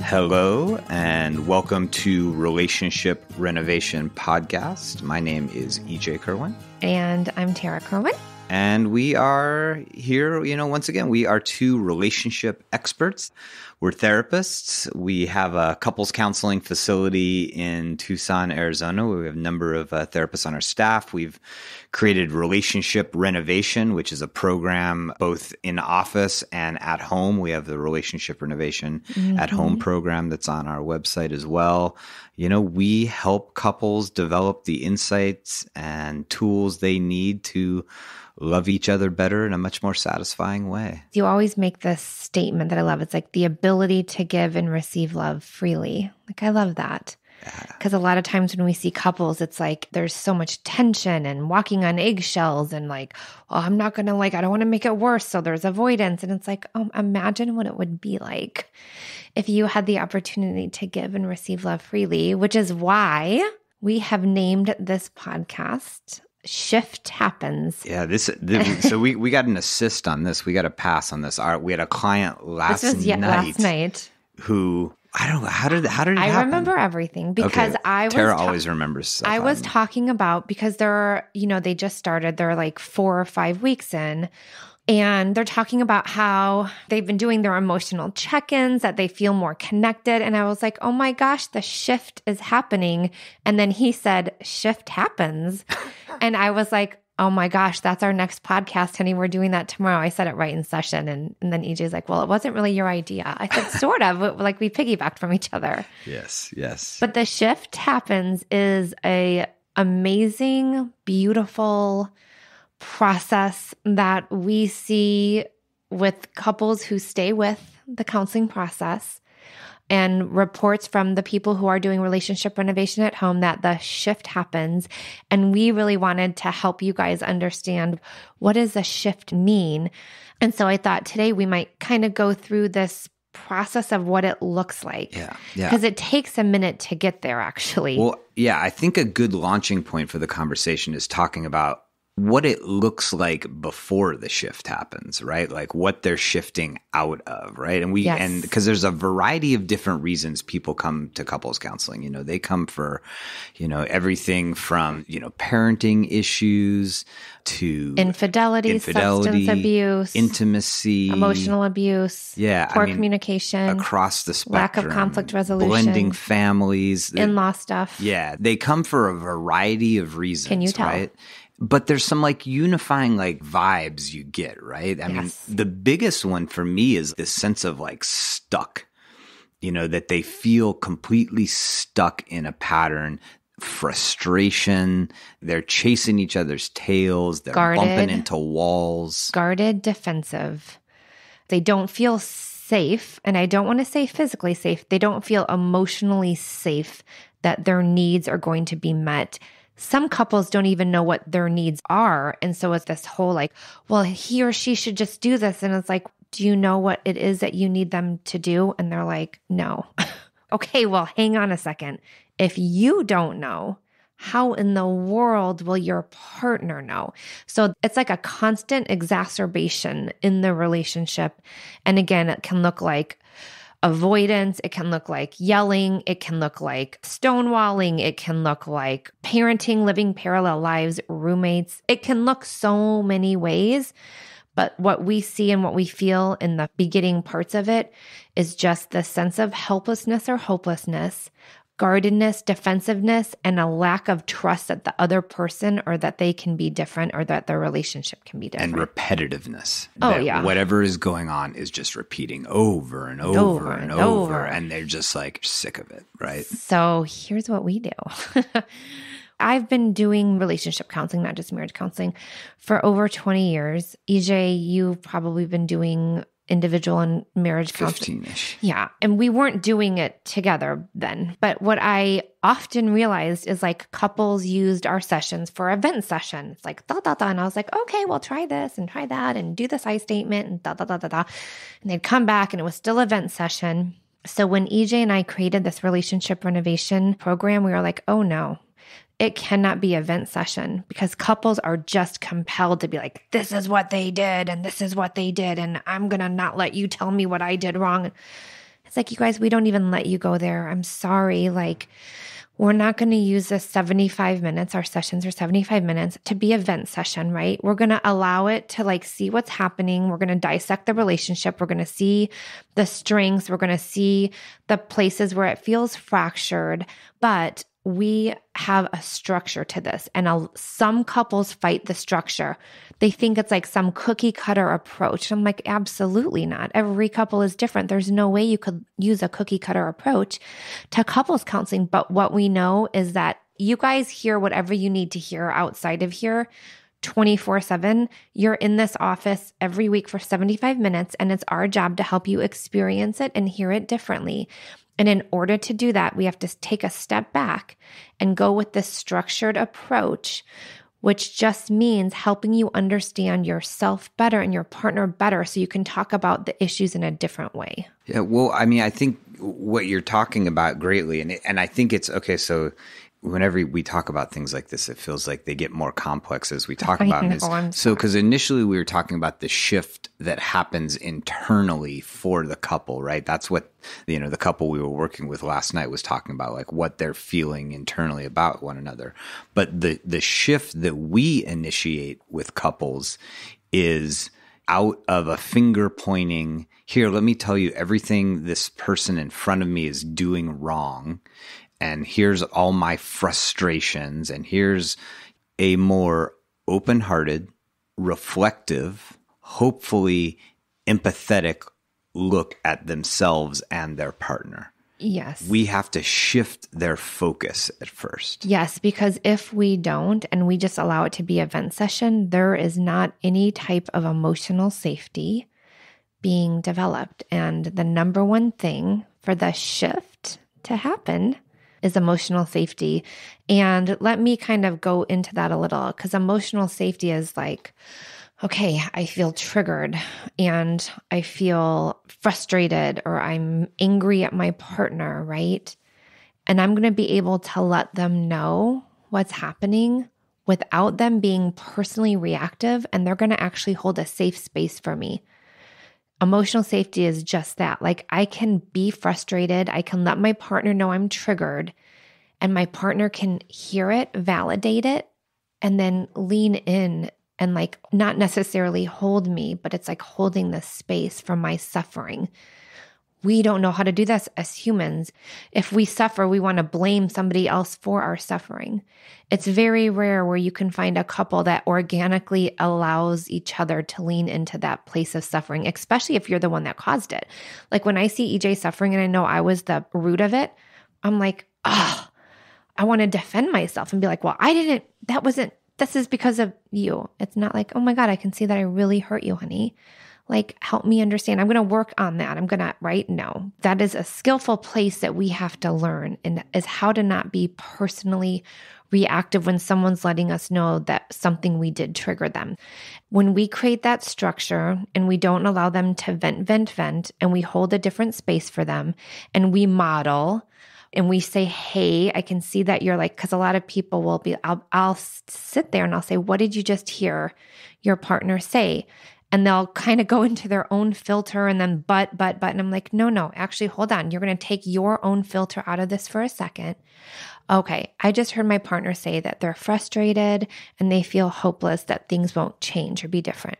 Hello, and welcome to Relationship Renovation Podcast. My name is EJ Kerwin. And I'm Tarah Kerwin. And we are here, once again, we are two relationship experts. We're therapists. We have a couples counseling facility in Tucson, Arizona, where we have a number of therapists on our staff. We've created Relationship Renovation, which is a program both in office and at home. We have the Relationship Renovation at home program that's on our website as well. We help couples develop the insights and tools they need to love each other better in a much more satisfying way. You always make this statement that I love. It's like the ability to give and receive love freely. Like, I love that. Because a lot of times when we see couples, it's like there's so much tension and walking on eggshells and like, well, I'm not going to I don't want to make it worse. So there's avoidance. And it's like, imagine what it would be like if you had the opportunity to give and receive love freely, which is why we have named this podcast Shift Happens. Yeah, so we got an assist on this. We got a pass on this. We had a client last night who I don't know how did it happen? I remember everything because Tarah always remembers stuff. I was talking about because they just started. They're like 4 or 5 weeks in. And they're talking about how they've been doing their emotional check-ins, that they feel more connected. And I was like, oh my gosh, the shift is happening. And then he said, shift happens. And I was like, oh my gosh, that's our next podcast, honey. We're doing that tomorrow. I said it right in session. And then EJ's like, well, it wasn't really your idea. I said, sort of, like we piggybacked from each other. Yes. But the shift happens is a amazing, beautiful process that we see with couples who stay with the counseling process, and reports from the people who are doing relationship renovation at home that the shift happens. And we really wanted to help you guys understand, what does a shift mean? And so I thought today we might kind of go through this process of what it looks like. Yeah. Because it takes a minute to get there, actually. Well, yeah, I think a good launching point for the conversation is talking about what it looks like before the shift happens, right? Like what they're shifting out of, right? And and because there's a variety of different reasons people come to couples counseling. They come for, everything from, parenting issues to infidelity, substance abuse, intimacy, emotional abuse, poor communication, across the spectrum, lack of conflict resolution, blending families, in-law stuff. Yeah, they come for a variety of reasons. Can you tell? Right? But there's some unifying vibes you get, right? I mean, the biggest one for me is this sense of stuck, that they feel completely stuck in a pattern, frustration. They're chasing each other's tails. They're bumping into walls. Guarded, defensive. They don't feel safe. And I don't want to say physically safe. They don't feel emotionally safe that their needs are going to be met. Some couples don't even know what their needs are. And so it's this whole well, he or she should just do this. And it's like, do you know what it is that you need them to do? And they're like, no. Okay, well, hang on a second. If you don't know, how in the world will your partner know? So it's like a constant exacerbation in the relationship. And again, it can look like avoidance. It can look like yelling. It can look like stonewalling. It can look like parenting, living parallel lives, roommates. It can look so many ways. But what we see and what we feel in the beginning parts of it is just the sense of helplessness or hopelessness, guardedness, defensiveness, and a lack of trust that the other person or that they can be different or that their relationship can be different. And repetitiveness. Yeah. Whatever is going on is just repeating over and over and over. And they're just sick of it, right? So here's what we do. I've been doing relationship counseling, not just marriage counseling, for over 20 years. EJ, you've probably been doing individual and marriage counseling. 15-ish. Yeah. And we weren't doing it together then. But what I often realized is couples used our sessions for event sessions. And I was like, okay, well, try this and try that and do this I statement and And they'd come back and it was still event session. So when EJ and I created this relationship renovation program, we were like, oh no. It cannot be event session because couples are just compelled to be like, this is what they did and this is what they did and I'm going to not let you tell me what I did wrong. It's like, you guys, we don't even let you go there. I'm sorry. Like, we're not going to use this 75 minutes. Our sessions are 75 minutes to be a vent session, right? We're going to allow it to like see what's happening. We're going to dissect the relationship. We're going to see the strengths. We're going to see the places where it feels fractured, but we have a structure to this. And some couples fight the structure. They think it's like some cookie cutter approach. I'm like, absolutely not. Every couple is different. There's no way you could use a cookie cutter approach to couples counseling. But what we know is that you guys hear whatever you need to hear outside of here 24/7. You're in this office every week for 75 minutes, and it's our job to help you experience it and hear it differently. And in order to do that, we have to take a step back and go with this structured approach, which just means helping you understand yourself better and your partner better so you can talk about the issues in a different way. Yeah, well, I mean, I think what you're talking about greatly, and I think it's okay. So whenever we talk about things like this, it feels like they get more complex as we talk about them. So, because initially we were talking about the shift that happens internally for the couple, right? That's what, the couple we were working with last night was talking about, like what they're feeling internally about one another. But the shift that we initiate with couples is out of a finger pointing, here, let me tell you everything this person in front of me is doing wrong. And here's all my frustrations, and here's a more open-hearted, reflective, hopefully empathetic look at themselves and their partner. Yes. We have to shift their focus at first. Yes, because if we don't and we just allow it to be a vent session, there is not any type of emotional safety being developed. And the number one thing for the shift to happen is emotional safety. And let me kind of go into that a little, because emotional safety is like, okay, I feel triggered and I feel frustrated, or I'm angry at my partner, right? And I'm going to be able to let them know what's happening without them being personally reactive, and they're going to actually hold a safe space for me. Emotional safety is just that. Like, I can be frustrated. I can let my partner know I'm triggered, and my partner can hear it, validate it, and then lean in and like not necessarily hold me, but it's like holding the space for my suffering. We don't know how to do this as humans. If we suffer, we want to blame somebody else for our suffering. It's very rare where you can find a couple that organically allows each other to lean into that place of suffering, especially if you're the one that caused it. Like when I see EJ suffering and I know I was the root of it, I'm like, I want to defend myself and be like, well, this is because of you. It's not like, oh my God, I can see that I really hurt you, honey. Like, help me understand. I'm going to work on that. Right? No, that is a skillful place that we have to learn, and is how to not be personally reactive when someone's letting us know that something we did trigger them. When we create that structure and we don't allow them to vent, and we hold a different space for them, and we model, and we say, hey, I can see that you're like, because a lot of people will be, I'll sit there and I'll say, what did you just hear your partner say? And they'll kind of go into their own filter and then but. And I'm like, no, actually, hold on. You're going to take your own filter out of this for a second. Okay, I just heard my partner say that they're frustrated and they feel hopeless that things won't change or be different.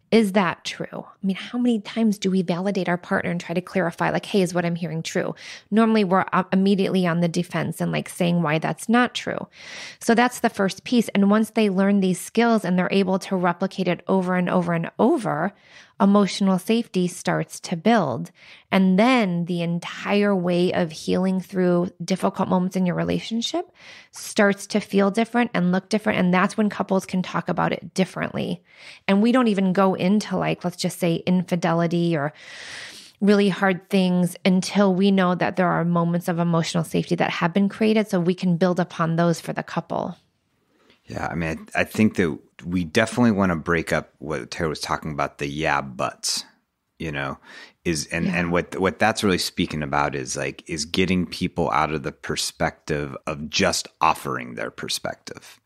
Is that true? I mean, how many times do we validate our partner and try to clarify, like, hey, is what I'm hearing true? Normally, we're immediately on the defense and like saying why that's not true. So that's the first piece. And once they learn these skills and they're able to replicate it over and over and over, emotional safety starts to build. And then the entire way of healing through difficult moments in your relationship starts to feel different and look different. And that's when couples can talk about it differently. And we don't even go into like, let's just say infidelity or really hard things until we know that there are moments of emotional safety that have been created, so we can build upon those for the couple. Yeah, I mean, I think that we definitely want to break up what Tarah was talking about, the yeah buts, and what that's really speaking about is getting people out of the perspective of just offering their perspective,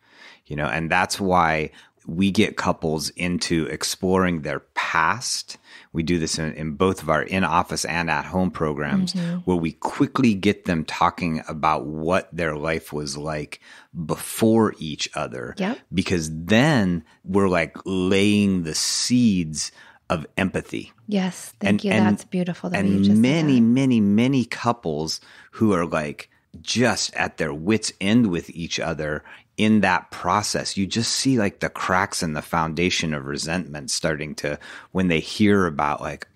and that's why we get couples into exploring their past. We do this in both of our in-office and at-home programs, where we quickly get them talking about what their life was like before each other. Yep. Because then we're like laying the seeds of empathy. Yes. Thank you. That's beautiful. That you And just many, said that. many couples who are like just at their wits' end with each other in that process, you just see like the cracks in the foundation of resentment starting to, when they hear about like,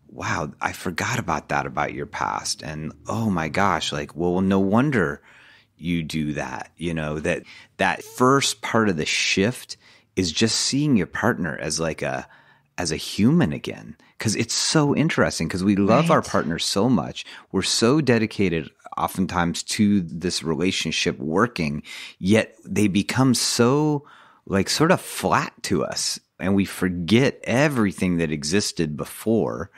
wow, I forgot about that about your past. And oh my gosh, like, well, no wonder you do that. That first part of the shift is just seeing your partner as like as a human again. Because it's so interesting because we love our partner so much. We're so dedicated oftentimes to this relationship working, yet they become so like sort of flat to us and we forget everything that existed before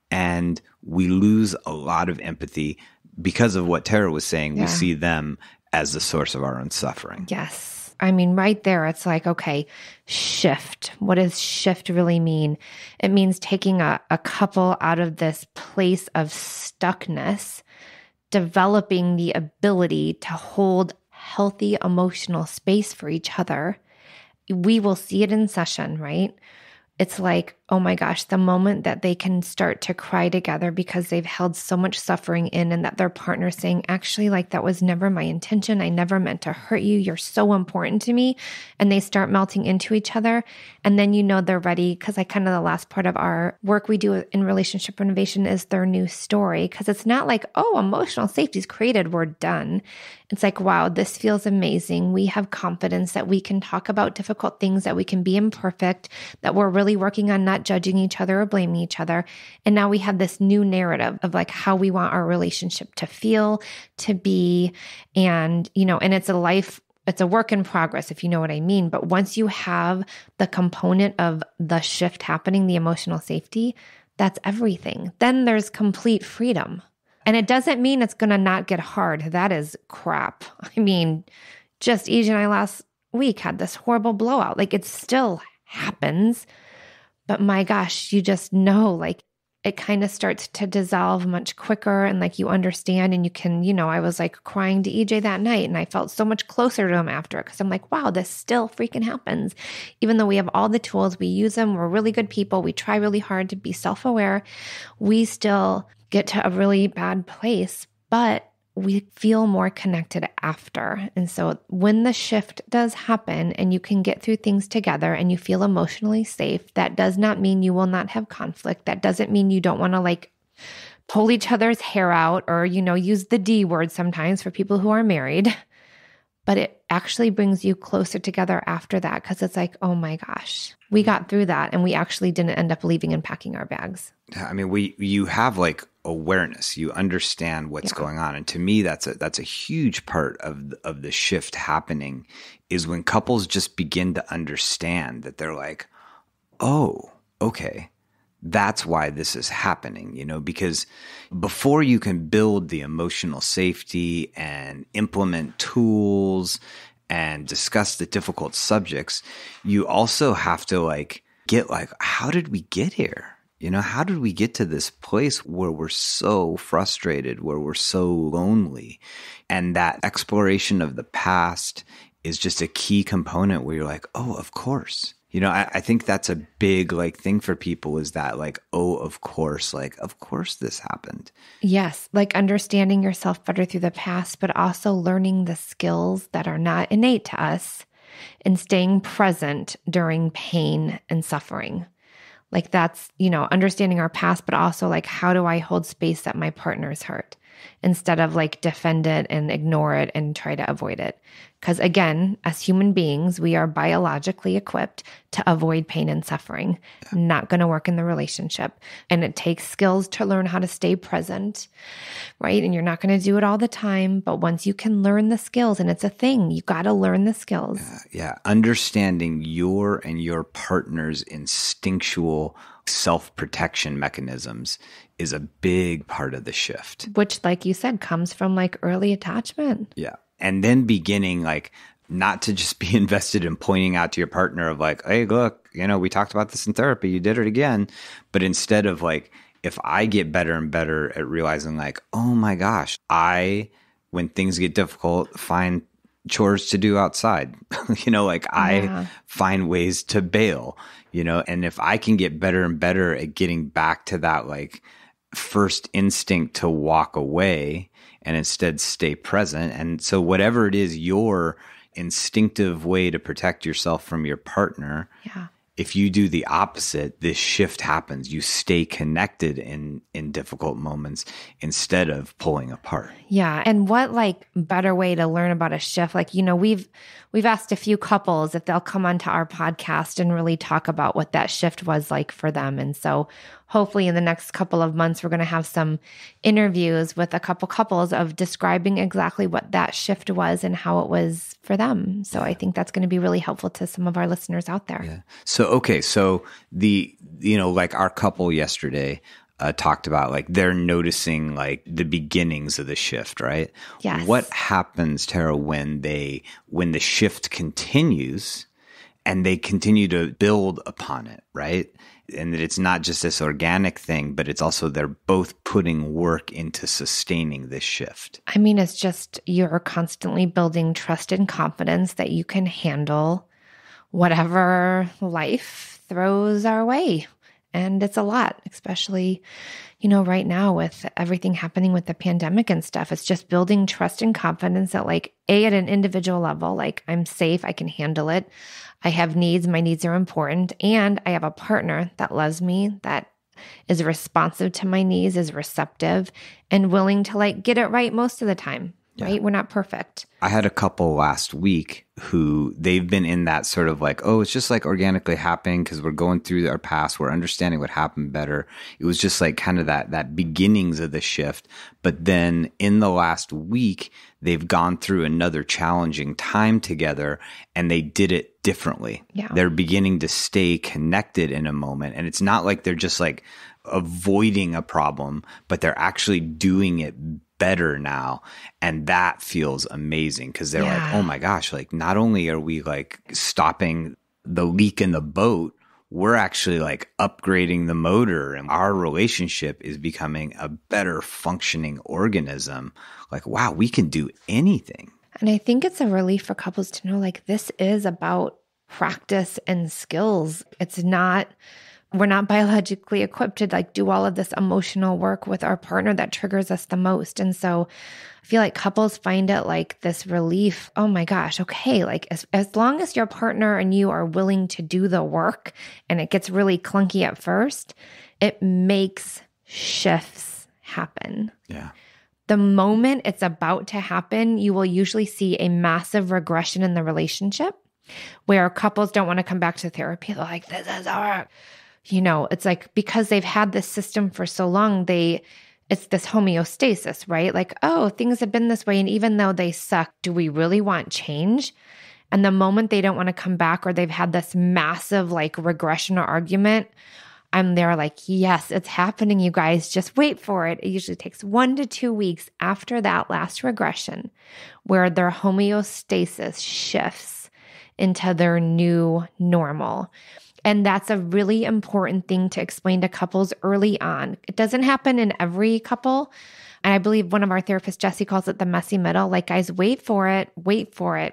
and we lose a lot of empathy because of what Tarah was saying. We see them as the source of our own suffering. Yes. I mean, right there, it's like, okay, shift. What does shift really mean? It means taking a couple out of this place of stuckness, developing the ability to hold healthy emotional space for each other. We will see it in session, right? It's like, oh my gosh, the moment that they can start to cry together because they've held so much suffering in and that their partner's saying, actually, like that was never my intention. I never meant to hurt you. You're so important to me. And they start melting into each other. And then they're ready because the last part of our work we do in relationship renovation is their new story. Because it's not like, oh, emotional safety is created, we're done. It's like, wow, this feels amazing. We have confidence that we can talk about difficult things, that we can be imperfect, that we're really working on not judging each other or blaming each other. And now we have this new narrative of like how we want our relationship to feel, to be, and it's a work in progress, if you know what I mean. But once you have the component of the shift happening, the emotional safety, that's everything. Then there's complete freedom. And it doesn't mean it's going to not get hard. That is crap. I mean, just EJ and I last week had this horrible blowout. Like it still happens, but my gosh, you just know, like it kind of starts to dissolve much quicker and like you understand and you can, I was like crying to EJ that night and I felt so much closer to him after it because I'm like, wow, this still freaking happens. Even though we have all the tools, we use them, we're really good people, we try really hard to be self-aware, we still get to a really bad place, but we feel more connected after. And so when the shift does happen and you can get through things together and you feel emotionally safe, that does not mean you will not have conflict. That doesn't mean you don't want to like pull each other's hair out or, use the D word sometimes for people who are married. But it actually brings you closer together after that because it's like, oh my gosh, we got through that and we actually didn't end up leaving and packing our bags. I mean, you have like awareness, you understand what's going on. And to me, that's a huge part of the shift happening is when couples just begin to understand that they're like, oh, okay, that's why this is happening, because before you can build the emotional safety and implement tools and discuss the difficult subjects, you also have to like get like, how did we get here? How did we get to this place where we're so frustrated, where we're so lonely? And that exploration of the past is just a key component where you're like, oh, of course. I think that's a big like thing for people is that like, oh, of course this happened. Yes. Like understanding yourself better through the past, but also learning the skills that are not innate to us and staying present during pain and suffering. Like that's, understanding our past, but also like, how do I hold space that my partner's hurt instead of like defend it and ignore it and try to avoid it? Because again, as human beings, we are biologically equipped to avoid pain and suffering. Not going to work in the relationship. And it takes skills to learn how to stay present, right? And you're not going to do it all the time. But once you can learn the skills, and it's a thing, you got to learn the skills. Yeah. Understanding your and your partner's instinctual self-protection mechanisms is a big part of the shift. Which, like you said, comes from like early attachment. Yeah. And then beginning like not to just be invested in pointing out to your partner of like, hey, look, we talked about this in therapy, you did it again. But instead of like, if I get better and better at realizing like, oh my gosh, when things get difficult, find chores to do outside, I find ways to bail, and if I can get better and better at getting back to that like first instinct to walk away and instead stay present. And so whatever it is, your instinctive way to protect yourself from your partner, if you do the opposite, this shift happens. You stay connected in difficult moments instead of pulling apart. Yeah. And what like better way to learn about a shift? Like, we've asked a few couples if they'll come onto our podcast and really talk about what that shift was like for them. And so hopefully in the next couple of months, we're going to have some interviews with a couple couples of describing exactly what that shift was and how it was for them. So I think that's going to be really helpful to some of our listeners out there. Yeah. So like our couple yesterday talked about like they're noticing like the beginnings of the shift, right? Yes. What happens, Tarah, when the shift continues and they continue to build upon it, right? And that it's not just this organic thing, but it's also they're both putting work into sustaining this shift. I mean, it's just you're constantly building trust and confidence that you can handle whatever life throws our way. And it's a lot, especially, right now with everything happening with the pandemic and stuff. It's just building trust and confidence that like, at an individual level, like I'm safe, I can handle it. I have needs, my needs are important. And I have a partner that loves me, that is responsive to my needs, is receptive and willing to like get it right most of the time. Right? We're not perfect. I had a couple last week who they've been in that sort of like, oh, it's just like organically happening because we're going through our past. We're understanding what happened better. It was just like kind of that beginnings of the shift. But then in the last week, they've gone through another challenging time together and they did it differently. Yeah. They're beginning to stay connected in a moment. And it's not like they're just like avoiding a problem, but they're actually doing it better now. And that feels amazing because they're like, oh my gosh, like not only are we like stopping the leak in the boat, we're actually like upgrading the motor and our relationship is becoming a better functioning organism. Like, wow, we can do anything. And I think it's a relief for couples to know like this is about practice and skills. We're not biologically equipped to like do all of this emotional work with our partner that triggers us the most. And so I feel like couples find it like this relief. Oh my gosh. Okay. Like as long as your partner and you are willing to do the work and it gets really clunky at first, it makes shifts happen. Yeah. The moment it's about to happen, you will usually see a massive regression in the relationship where couples don't want to come back to therapy. They're like, this is our... it's like because they've had this system for so long, it's this homeostasis, right? Like, oh, things have been this way. And even though they suck, do we really want change? And the moment they don't want to come back or they've had this massive like regression or argument, I'm there like, yes, it's happening, you guys. Just wait for it. It usually takes 1 to 2 weeks after that last regression where their homeostasis shifts into their new normal. And that's a really important thing to explain to couples early on. It doesn't happen in every couple. And I believe one of our therapists, Jessie, calls it the messy middle. Like, guys, wait for it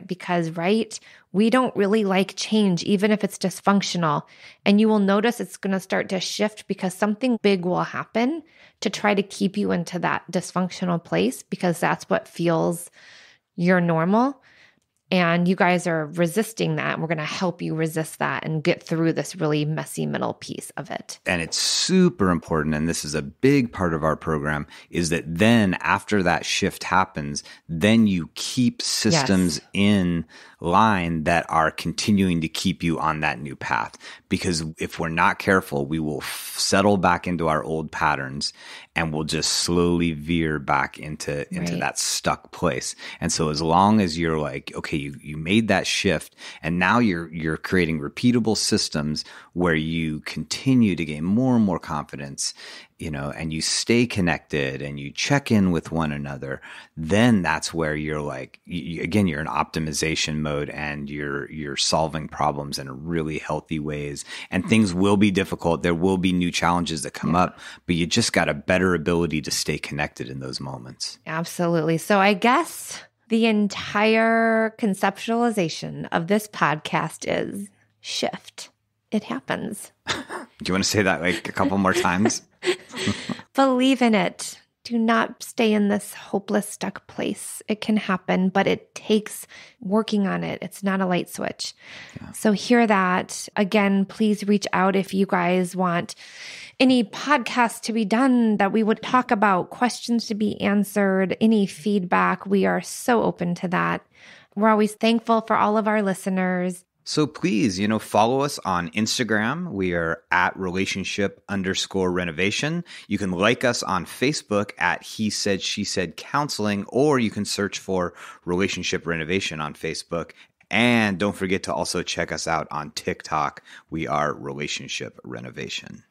because, right, we don't really like change, even if it's dysfunctional. And you will notice it's going to start to shift because something big will happen to try to keep you into that dysfunctional place because that's what feels your normal. And you guys are resisting that. We're going to help you resist that and get through this really messy middle piece of it. And it's super important, and this is a big part of our program, is that then after that shift happens, then you keep systems in line that are continuing to keep you on that new path. Because if we're not careful, we will settle back into our old patterns, and we'll just slowly veer back into Right. that stuck place. And so as long as you're like, okay, you made that shift, and now you're creating repeatable systems where you continue to gain more and more confidence, and you stay connected and you check in with one another, then that's where you're like, again, you're in optimization mode, and you're solving problems in really healthy ways. And things will be difficult. There will be new challenges that come up, but you just got a better ability to stay connected in those moments. Absolutely. So I guess the entire conceptualization of this podcast is shift. It happens. Do you want to say that like a couple more times? Believe in it. Do not stay in this hopeless, stuck place. It can happen, but it takes working on it. It's not a light switch. Yeah. So hear that. Again, please reach out if you guys want any podcasts to be done that we would talk about, questions to be answered, any feedback. We are so open to that. We're always thankful for all of our listeners. So please, follow us on Instagram. We are at relationship_renovation. You can like us on Facebook at He Said, She Said Counseling, or you can search for Relationship Renovation on Facebook. And don't forget to also check us out on TikTok. We are Relationship Renovation.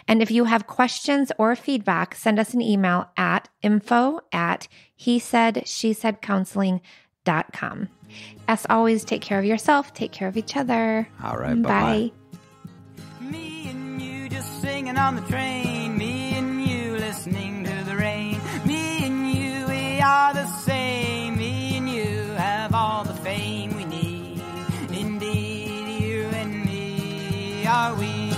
And if you have questions or feedback, send us an email at info@hesaidshesaicounseling.com. As always, take care of yourself, take care of each other. All right, bye-bye. Me and you just singing on the train, me and you listening to the rain, me and you, we are the same, me and you have all the fame we need. Indeed, you and me are we.